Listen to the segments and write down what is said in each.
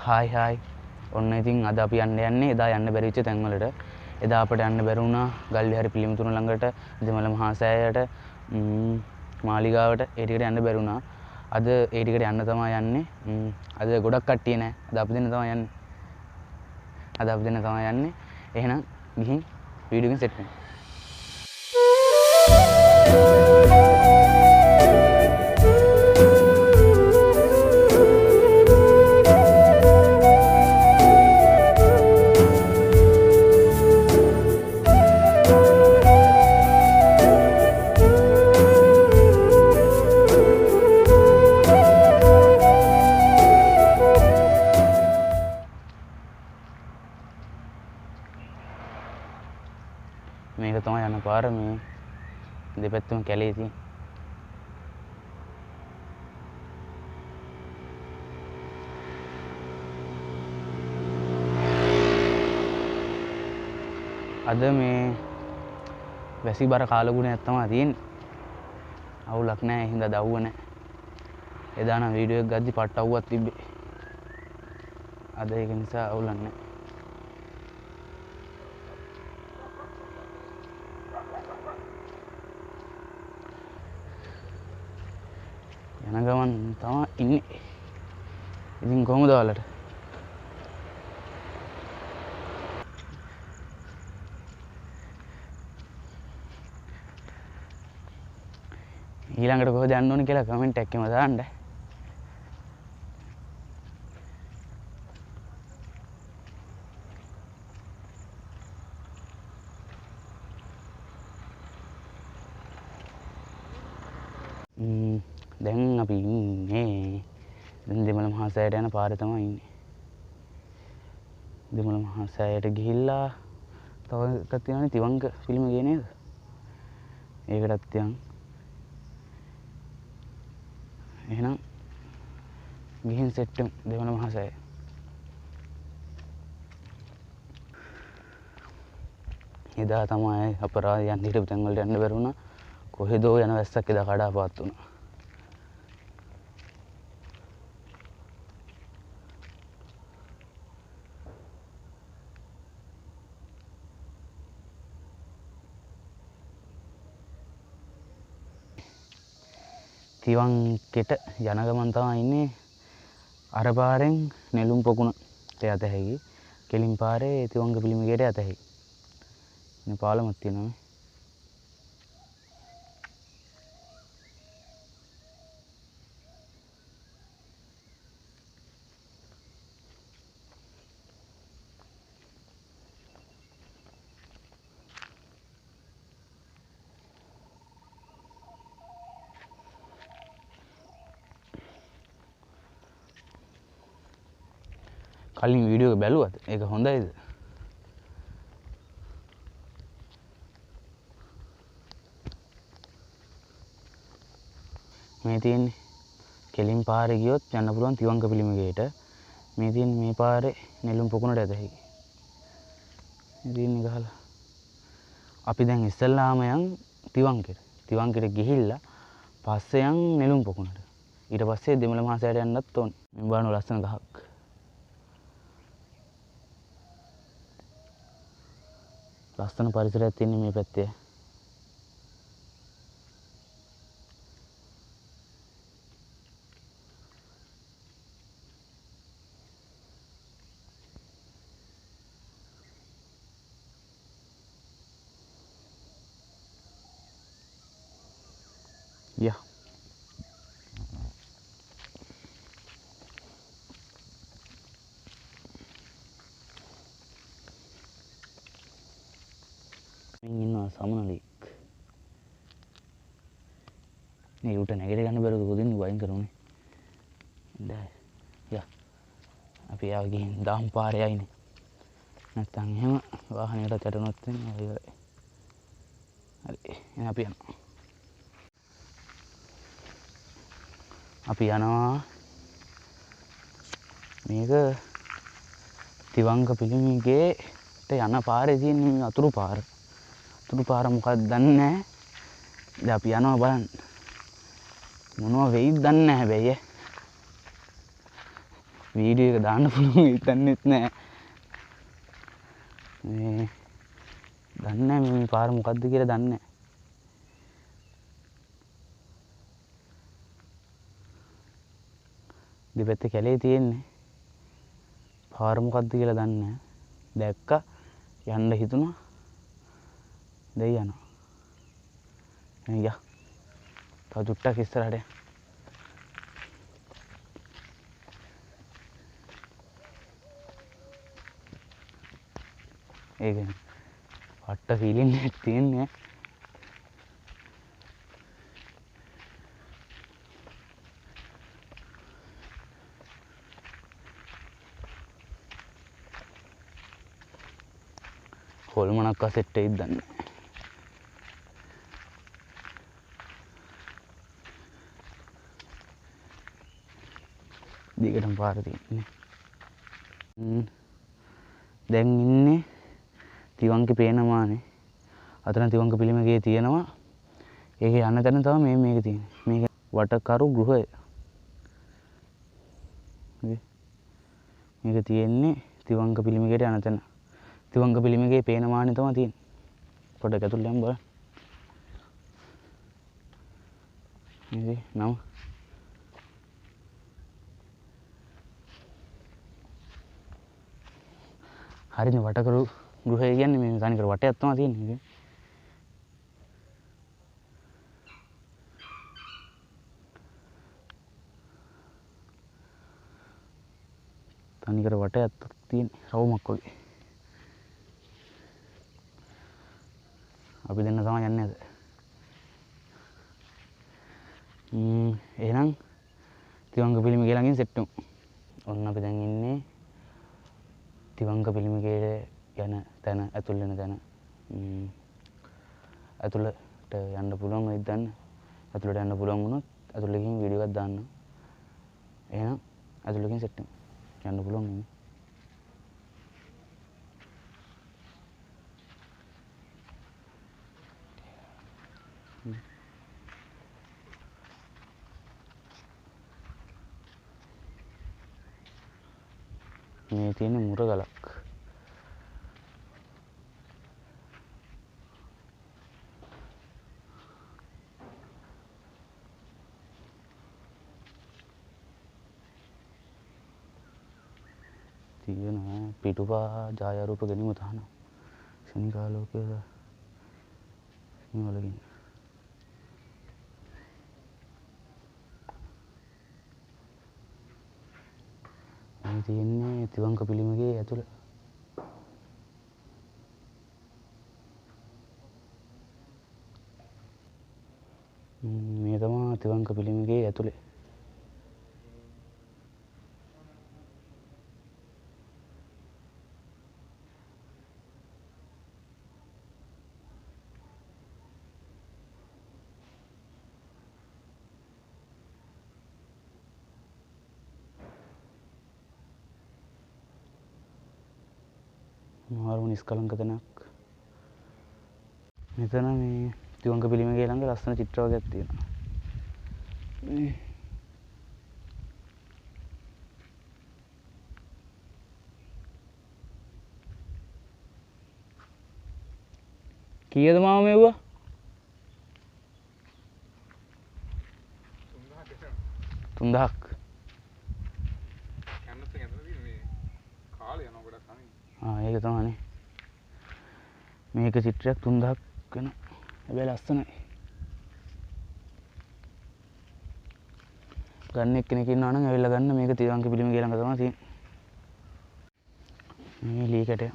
Hi ඔන්න ඉතින් අද අපි යන්නේ එදා යන්න බැරි වෙච්ච තැන් වලට. එදා අපිට යන්න බැරි වුණා ගල්විහාරි පිළිම තුන ළඟට, දෙමළ මහා සෑයට, මාලිගාවට ඒ ටිකට යන්න බැරි වුණා. අද ඒ ටිකට යන්න තමයි යන්නේ. අද ගොඩක් කට්ටිය නෑ. අද අපි දෙන්න තමයි යන්නේ. එහෙනම් ගිහින් වීඩියෝ එකෙන් සෙට් වෙන්න. මේක තමයි යන පාර. මේ දෙපැත්තම කැලේ තියෙන. අද මේ වැසි බර කාලගුණයක් තමයි තියෙන්නේ. අවුලක් නැහැ. ඒ හින්දා දවුව නැහැ. එදා නම් වීඩියෝ එක ගද්දි පට්ට අවුවක් තිබ්බේ. අද ඒක නිසා අවුලක් නැහැ. යන ගමන් තමයි ඉන්නේ. ඉතින් කොහොමද ඔයාලට? ඊළඟට කොහෙද යන්න ඕනේ කියලා කමෙන්ට් එකක් එම දාන්න. දැන් අපි ඉන්නේ දෙමළ මහා සෑයට යන පාරේ තමයි ඉන්නේ. දෙමළ මහා සෑයට ගිහිල්ලා තව එකක් තියෙනවානේ තිවංග ෆිල්ම් ගේ නේද? ඒකටත් යන්. එහෙනම් ගිහින් සෙට් වෙමු දෙමළ මහා සෑය. එදා තමයි අපරාධයන් හිටපු තැන් වලට යන්න බැරි වුණා. කොහෙදෝ යන වැස්සක් එදා කඩාපාත් වුණා. තිවංගෙට යන ගමන් තමයි ඉන්නේ. අර පාරෙන් නෙළුම් පොකුණට යත හැකි. කෙලින් පාරේ තිවංග පිළිමයට යත හැකි. මේ පාලමක් තියෙනවා. කලින් වීඩියෝ එක බැලුවද? ඒක හොඳයිද? මේ තියෙන්නේ කෙලින් පාරේ ගියොත් යන්න පුළුවන් තිවංග පිළිමයට. මේ තියෙන්නේ මේ පාරේ නෙළුම් පොකුණට යත හැකි. මේ තියෙන්නේ ගහලා. අපි දැන් ඉස්සල්ලාම යන් තිවංගෙට. තිවංගෙට ගිහිල්ලා පස්සේ යන් නෙළුම් පොකුණට. ඊට පස්සේ දෙමළ මහා සෑයට යන්නත් ඕනේ. මේ බලන්න ලස්සන ගහක්. ලස්සන පරිසරයක් තියෙන්නේ මේ පැත්තේ. යා. ඉන්නවා සමනලෙක්. මේ උට නැගිට ගන්න බැරුව කොදින් වයින් කරුනේ. දැන් යා. අපි ආව ගිහින් දාම් පාරේ ආයිනේ. නැත්තම් එහෙම වාහනයකට වැටුනොත් වෙන්නේ ඉවරයි. හරි. එහෙනම් අපි යනවා. අපි යනවා මේක තිවංග පිළිමයකට යන පාරේ තියෙන අතුරු පාර. අතුරු පාර මොකක්ද දන්නේ නැහැ. දැන් අපි යනවා බලන්න. මොනවා වෙයිද දන්නේ නැහැ හැබැයි. වීඩියෝ එක දාන්න පුළුවන් හිතන්නෙත් නෑ. මේ දන්නේ නෑ මේ පාර මොකද්ද කියලා දන්නේ නෑ. දෙපැත්තේ කැලේ තියෙන්නේ. පාර මොකද්ද කියලා දන්නේ නෑ. දැක්කා යන්න හිතුණා. දැන් යනවා. එයා තව චුට්ටක් ඉස්සරහට යන්න. ඒක පට්ට ෆීලිං එකක් තියෙන්නේ. හොල්මනක් අසෙට් වෙයිද දන්නේ නැහැ. දිගටම පාර තියෙන්නේ. දැන් ඉන්නේ තිවංගේ පේනමානේ. අතන තිවංග පිළිමගේ තියෙනවා. ඒකේ යන්න තැන තමයි මේක තියෙන්නේ. මේක වටකරු ගෘහය. මේක තියෙන්නේ තිවංග පිළිමකට යන තැන. තිවංග පිළිමගේ පේනමානේ තමයි තියෙන්නේ. පොඩ්ඩක් ඇතුළට යමු බලන්න. මේ නම හරිනේ වටකරු ගෘහය කියන්නේ මේ තනිකර වටයක් තමයි තියෙන්නේ. තනිකර වටයක් තියෙන රවුමක් වගේ. අපි දෙන්න තමයි යන්නේ අද. එහෙනම් තිවංග පිළිමගේ ළඟින් සෙට් වුණා. ඔන්න අපි දැන් ඉන්නේ තිවංග පිළිමගේ යන තැන, ඇතුල් වෙන තැන. ඇතුළට යන්න පුළුවන් වෙයිද දන්නේ. ඇතුළට යන්න පුළුවන් වුණොත් ඇතුළකින් වීඩියෝ එකක් දාන්න. එහෙනම් ඇතුළකින් සෙට් වෙනවා. යන්න පුළුවන් නේ. මේ තියෙන මුරගලක්. තියෙනවා පිටුපා ජායාරූප ගැනීම තහනම්. ශනිකාලෝකයේ නිවලකින්. මේ තියෙන්නේ තිවංග පිළිමගේ ඇතුළ. මේ තමයි තිවංග පිළිමගේ ඇතුළේ. මාරුම නිස්කලංක තැනක්. මෙතන මේ තිවංග පිළිමගේ ළඟ ලස්සන චිත්‍ර වර්ගයක් තියෙනවා. කීයද මාව මෙව්වා? 3000ක්. ඒක තමයි. මේක චිත්‍රයක් 3000ක් වෙන. හැබැයි ලස්සනයි. ගන්න එක්කෙනෙක් ඉන්නවා නම් ඇවිල්ලා ගන්න. මේක තිවංග පිළිමගේ ළඟ තමයි තියෙන්නේ. මේ ලී කැටය.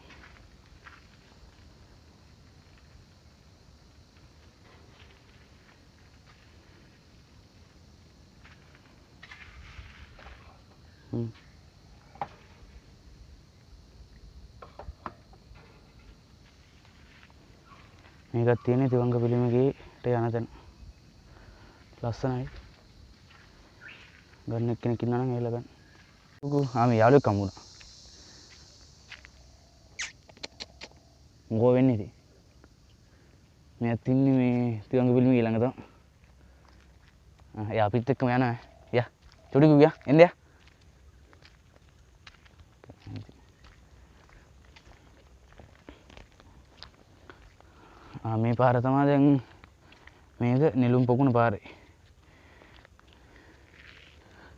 මේකත් තියෙන්නේ තිවංග පිළිමගේට යන තැන. ලස්සනයි. ගන්න එක්කෙනෙක් ඉන්නවා නම් ඇවිල්ලා ගන්න. මේ යාළුවෙක් හම්බුණා. මොකෝ වෙන්නේ ඉතින්? මෙයාත් ඉන්නේ මේ තිවංග පිළිමගේ ළඟ තමයි. එයා අපිත් එක්කම යනවා. යා. චොඩි ගියා. එන්න යා. මේ පාර තමයි දැන් මේක නෙළුම් පොකුණ පාරේ.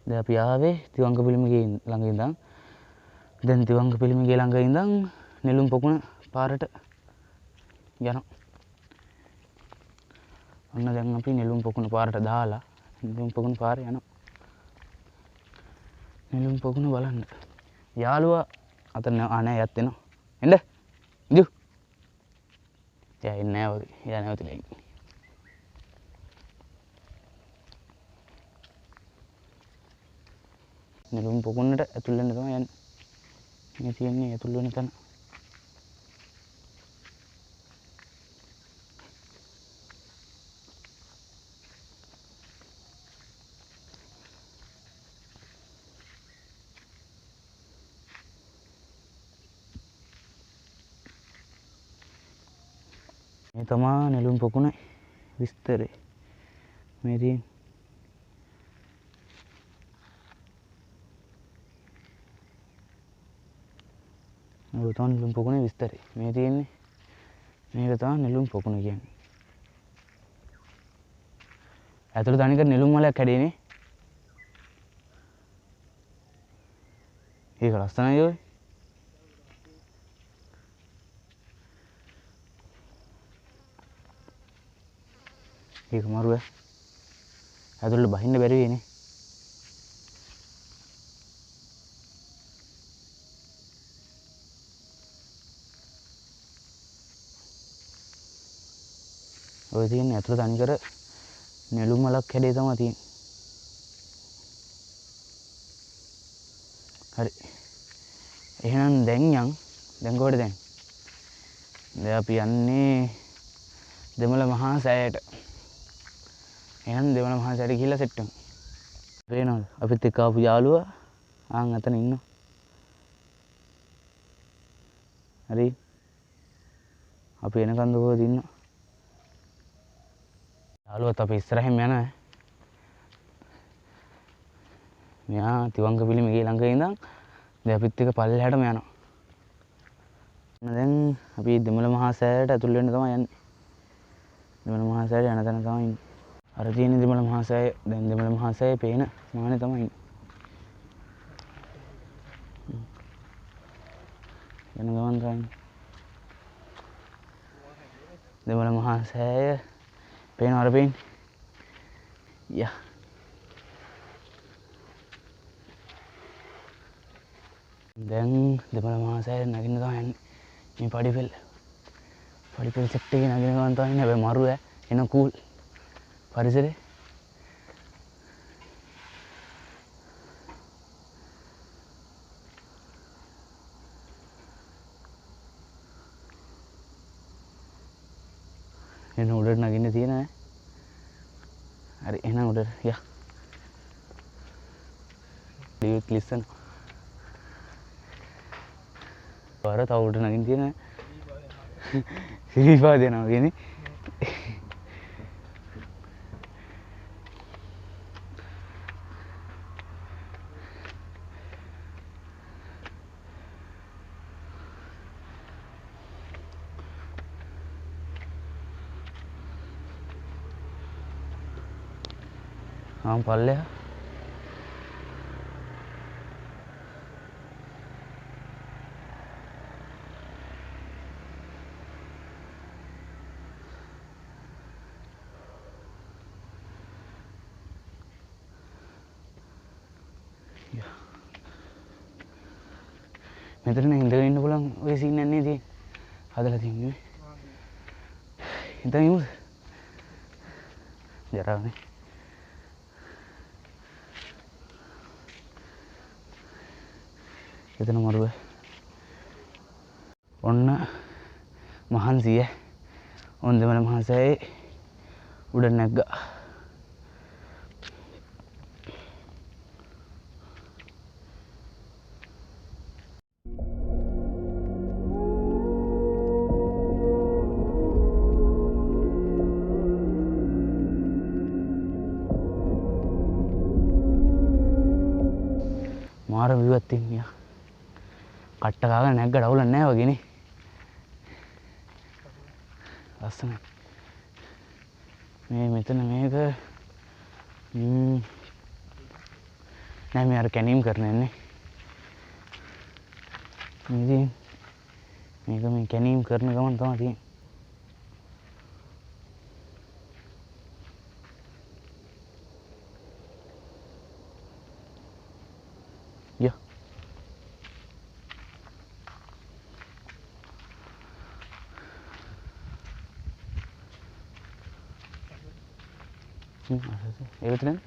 දැන් අපි ආවේ තිවංග පිළිමගේ ළඟ ඉඳන්. දැන් තිවංග පිළිමගේ ළඟ ඉඳන් නෙළුම් පොකුණ පාරට යනවා. ඔන්න දැන් අපි නෙළුම් පොකුණ පාරට දාලා නෙළුම් පොකුණ පාරේ යනවා. නෙළුම් පොකුණ බලන්න. යාළුවා අතන නෑ යත් එනවා. එන්න. ඉදු. එයා එන්නේ නෑ වගේ. එයා නැවතිලා ඉන්නේ. නෙළුම් පොකුණට ඇතුල් වෙන්න තමයි යන්නේ. මේ තියෙන්නේ ඇතුල් වෙන තැන. මේ තමා නෙළුම් පොකුණ විස්තරේ. මේ තියෙන්නේ මේක තමයි නෙළුම් පොකුණේ විස්තරේ. මේ තියෙන්නේ මේක තමයි නෙළුම් පොකුණ කියන්නේ. ඇතුළේ තනිකර නෙළුම් මලයක් හැදෙන්නේ. ඒක ලස්සනයි ඔය. ඒක මරුව. ඇතුළේ බහින්න බැරි වෙන්නේ. ඔය තියෙන්නේ ඇතුළේ තනිකර නෙළුම් මලක් හැදේ තමයි තියෙන්නේ. හරි. එහෙනම් දැන් දැන් කොහෙද දැන්? දැන් අපි යන්නේ දෙමළ මහා සෑයට. එහෙනම් දෙමළ මහා සෑයට ගිහිල්ලා සෙට් වෙමු. පේනවද? අපිත් එක්ක ආපු යාළුවා ආන් අතන ඉන්නවා. හරි. අපි එනකන් දුවද ඉන්නවා. යාළුවත් අපි ඉස්සරහින් යනවා. මෙයා තිවංග පිළිමගේ ළඟ ඉඳන් දැන් අපිත් එක්ක පල්ලෙහාටම යනවා. දැන් අපි දෙමළ මහා සෑයට ඇතුල් වෙන්න තමයි යන්නේ. දෙමළ මහා සෑයට යන තැන තමයි ඉන්නේ. අර තියෙන දෙමළ මහා සෑය දැන් දෙමළ මහා සෑයේ පේන මානේ තමයි ඉන්නේ. යන ගමන් තමයි. දෙමළ මහා සෑය පේනවද අර පේන්නේ? යා. දැන් දෙමළ මහා සෑය නගින්න තමයි යන්නේ. මේ පඩිපෙළ සෙට් එකේ නගින ගමන් තමයි ඉන්නේ. හැබැයි මරු එන කූල් පරිසරේ. එන උඩට නගින්න තියෙන ඈ. හරි එහෙනම් උඩට යා. ලියුත් ලිසන්. පාර තව උඩට නගින්න තියෙන ඈ. සිරිපා දෙනවා කියන්නේ. ආම් පල්ලෙහා මෙතන ඉඳගෙන ඉන්න පුළුවන් ඔය සීන් එකක් නේ තියෙන්නේ. හදලා තියෙන්නේ. ඉතින් යමු. ජරානේ. එතන මරුව. ඔන්න මහන්සිය. ඔන්න දෙමළ මහා සෑයේ උඩ නැග්ගා. මාර විවත් තින්නියා. කට්ට කාගෙන නැග්ගට අවුලක් නැහැ වගේනේ. ලස්සනයි. මේ මෙතන මේක නෑ මේ අර කැනීම් කරන යන්නේ. ඉතින් මේක මේ කැනීම් කරන ගමන් තමයි තියෙන්නේ. යා ඒ විතරනේ.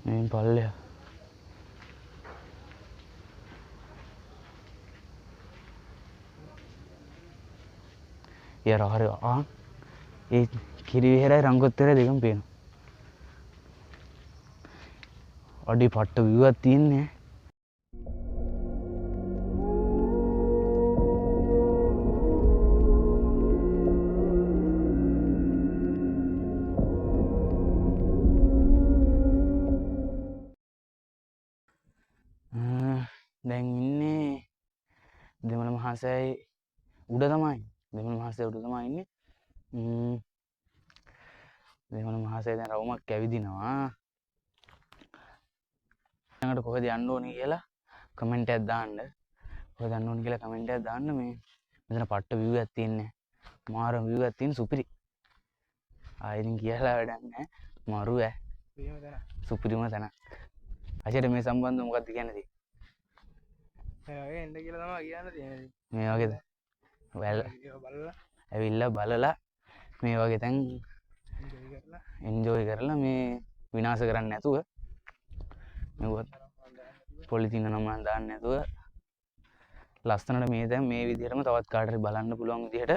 මේ පල්ලෙය යාර හරි ඒ කිරි විහෙරයි රංගොත්තර දෙකම පේනවා. අඩි පට්ට view එකක් තියෙන්නේ. දැන් ඉන්නේ දෙමළ මහසෑයි උඩ තමයි. දෙමළ මහසෑය උඩ තමයි ඉන්නේ. දෙමළ මහසෑය දැන් රවුමක් ඇවිදිනවා. ළඟට කොහෙද යන්න ඕනේ කියලා කමෙන්ට් එකක් දාන්න. කොහෙද යන්න ඕනේ කියලා කමෙන්ට් එකක් දාන්න. මේ මෙතන පට්ට view එකක් තියෙන්නේ. මාර view එකක් තියෙන සුපිරි. ආයෙත් කියලා වැඩක් නැහැ. මරු ඈ. සුපිරිම තැනක්. අචේට මේ සම්බන්ධව මොකක්ද කියන්නේ? එන්න කියලා තමයි කියන්න තියෙන්නේ. මේ වගේද? ඇවිල්ලා බලලා මේ වගේ තැන් එන්ජොයි කරලා මේ විනාශ කරන්නේ නැතුව මෙවුවත් පොලිතින් නම දාන්න නැතුව ලස්සනට මේ දැන් මේ විදිහටම තවත් කාට හරි බලන්න පුළුවන් විදිහට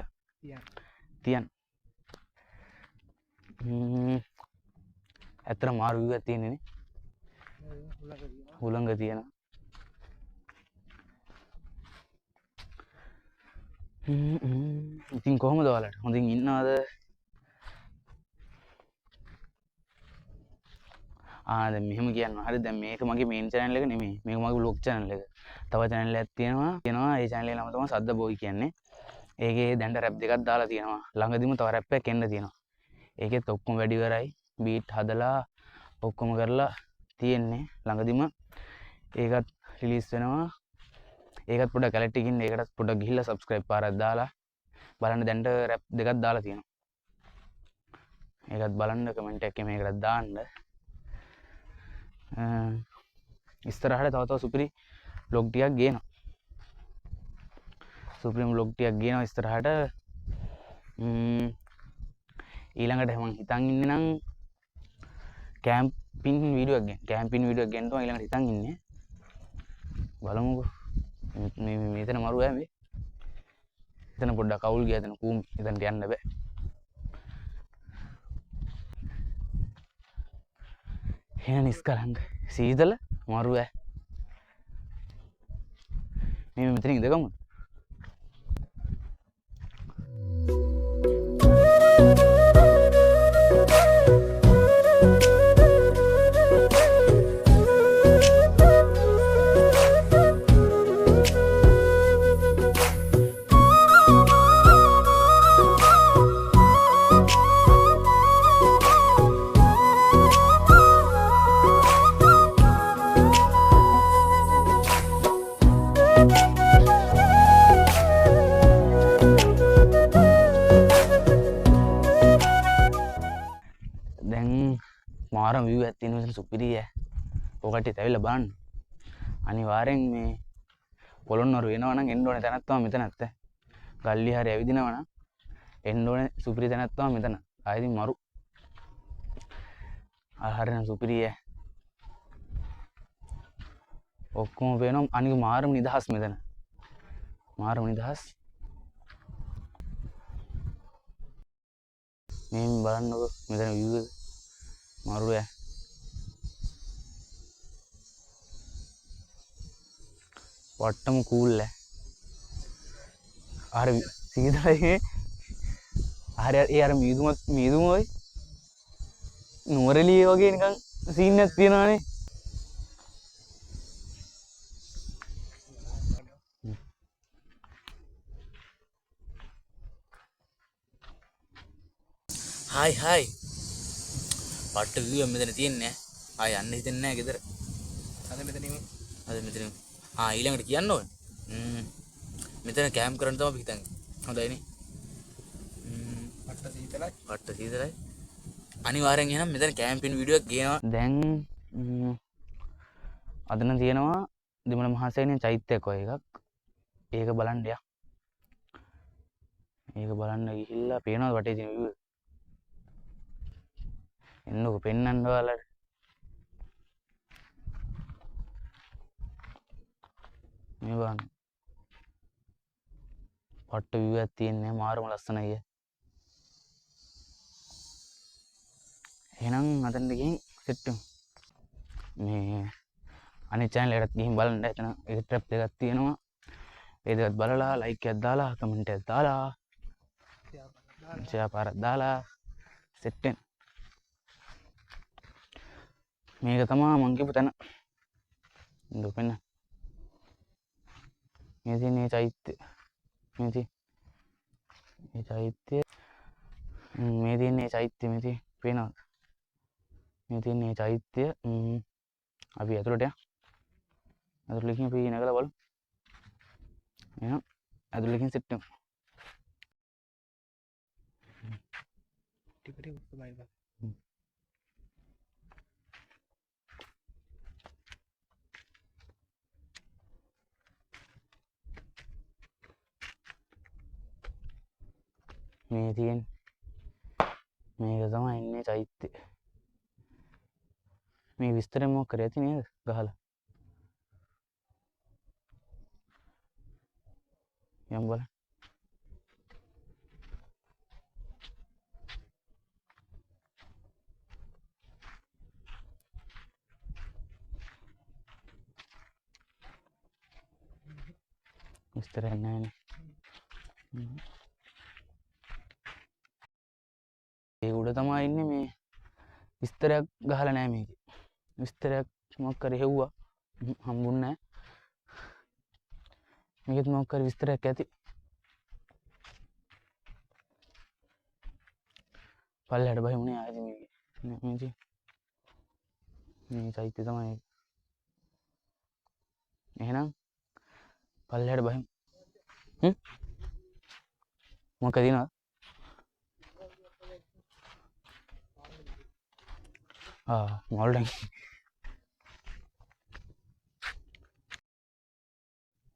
තියන්න. ඇත්තට මාරු view එකක් තියෙන්නේ නේ. හුලඟ තියෙනවා. ඉතින් කොහොමද ඔයාලට? හොඳින් ඉන්නවද? දැන් මෙහෙම කියන්න. හරි දැන් මේක මගේ මේන් channel එක නෙමෙයි. මේක මගේ vlog channel එක. තව channel එකක් තියෙනවා. ඒ channel එකේ නම තමයි සද්ද බෝයි කියන්නේ. ඒකේ දැන්ට රැප් දෙකක් දාලා තියෙනවා. ළඟදිම තව රැප් එකක් එන්න තියෙනවා. ඒකෙත් ඔක්කොම වැඩි ඉවරයි. බීට් හදලා ඔක්කොම කරලා තියෙන්නේ. ළඟදිම ඒකත් රිලීස් වෙනවා. ඒකත් පොඩ්ඩක් කැලට් එකකින් ඒකටත් පොඩ්ඩක් ගිහිල්ලා subscribe පාරක් දාලා බලන්න. දැන්ට රැප් දෙකක් දාලා තියෙනවා. ඒකත් බලන්න කමෙන්ට් එකේ මේකට දාන්න. ඉස්සරහට තව තව සුපිරි vlog ටිකක් ගේනවා. සුපිරිම vlog ටිකක් ගේනවා ඉස්සරහට. ඊළඟට මම හිතන් ඉන්නේ නම් කැම්පින් වීඩියෝ එකක් ගන්න. කැම්පින් වීඩියෝ එකක් ගන්න තමයි ඊළඟට හිතන් ඉන්නේ. බලමුකෝ. මේ මෙතන මරු ඈ මේ. එතන පොඩ්ඩක් අවුල් ගියා. එතන කූඹි. එතනට යන්න බෑ. එහෙනම් නිස්කලංක සීතල මරු ඈ. මේ මෙතන ඉඳගමු. මාරම view එකක් තියෙන මෙතන සුපිරි ඈ. ඔකට ඇවිල්ලා බලන්න. අනිවාර්යෙන් මේ පොළොන්නරු වෙනවා නම් එන්න ඕනේ තැනක් තමයි මෙතන ඇත්ත. ගල්ලි හරි ඇවිදිනවා නම් එන්න ඕනේ සුපිරි තැනක් තමයි මෙතන. ආයෙත් මරු. හරිනම් සුපිරි ඈ. ඔක්කොම වෙනවා. අනික මාරම නිදහස් මෙතන. මාරම නිදහස්. මේ බලන්නකො මෙතන view එක. මරු ඈ. වට්ටම කූල් ඈ. අර සීතලයි හරි ඒ අර මීදුම ඔය නුවරඑළිය වගේ නිකන් සීන් එකක් තියෙනවානේ. හායි පට්ට view එක මෙතන තියෙන්නේ. ආය යන්න හිතෙන්නේ නැහැ ගෙදර. අද මෙතනින් ඊළඟට කියන්න ඕනේ. මෙතන කැම්ප් කරන්න තමයි අපි හිතන්නේ. හොඳයිනේ. පට්ට සීතලයි. අනිවාර්යෙන් එහෙනම් මෙතන කැම්පින් වීඩියෝ එකක් ගේනවා. දැන් අදන තියෙනවා දෙමළ මහසෑනේ චෛත්‍යයක් වගේ එකක්. ඒක බලන්න යා. ඒක බලන්න ගිහිල්ලා පේනවද වටේ තියෙන view එක? එන්නකො පෙන්නන්න ඔයාලට. මේ බලන්න. පට්ට view එකක් තියෙන්නේ මාරම ලස්සනයි. එහෙනම් අතනට ගිහින් සෙට් වෙමු. මේ අනිත් channel එකකට ගිහින් බලන්න. එතන ඒක ට්‍රැප් එකක් තියෙනවා. ඒ දෙකත් බලලා ලයික් එකක් දාලා කමෙන්ට් එකක් දාලා ෂෙයා පාරක් දාලා සෙට් වෙන්න. මේක තමයි මං කියපු තැන. ඉඳු පෙන්න. මේ තියෙන චෛත්‍ය. මේ තියෙන මේ චෛත්‍ය. මේ තියෙන චෛත්‍ය මේ තියෙන පේනවද? මේ තියෙන චෛත්‍ය. අපි ඇතුළට යමු. ඇතුළට ගිහින් අපි නැගලා බලමු. එහෙනම් ඇතුළට ගිහින් සෙට් වෙමු. මේ තියෙන මේක තමයි ඉන්නේ චෛත්‍ය. මේ විස්තරය මොකක් කරේ ඇති නේද ගහලා. යම් බලන්න. විස්තරයක් නැහැනේ. ඒ උඩ තමයි ඉන්නේ මේ විස්තරයක් ගහලා නැහැ මේකේ. විස්තරයක් මොකක් කරේ හෙව්වා හම්බුන්නේ නැහැ. මේකෙත් මොකක් කරේ විස්තරයක් ඇති. පල්ලෙහාට බහිමුනේ ආයෙත් මේකේ. මේ චෛත්‍ය තමයි. එහෙනම් පල්ලෙහාට බහිමු. මොකද දිනවද? මාළු ටැංකිය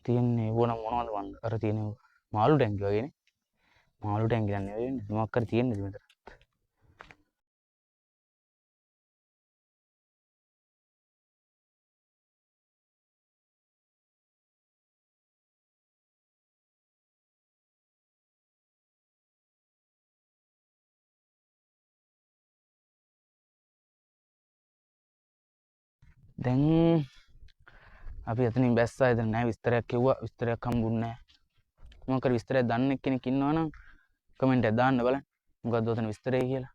තියෙන්නේ ඕන මොනවද වන්න අර තියෙන මාළු ටැංකිය වගේනේ. මාළු ටැංකිය දන්නේ නෙවෙයි මොකක් කර තියෙන්නේ මෙතන. දැන් අපි එතනින් බැස්සා. එතන නෑ විස්තරයක් කිව්වා. විස්තරයක් හම්බුන්නේ නෑ. මොකක් කර විස්තරයක් දන්න කෙනෙක් ඉන්නවා නම් කමෙන්ට් එකක් දාන්න බලන්න. මොකද්ද ඔතන විස්තරය කියලා.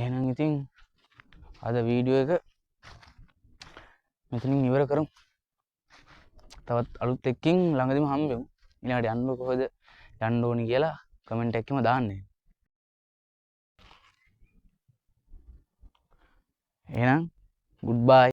එහෙනම් ඉතින් අද වීඩියෝ එක මෙතනින් ඉවර කරමු. තවත් අලුත් එකකින් ළඟදිම හම්බෙමු. ඊළඟට යන්න කොහෙද යන්න ඕනි කියලා කමෙන්ට් එකකම දාන්න. එහෙනම් good bye.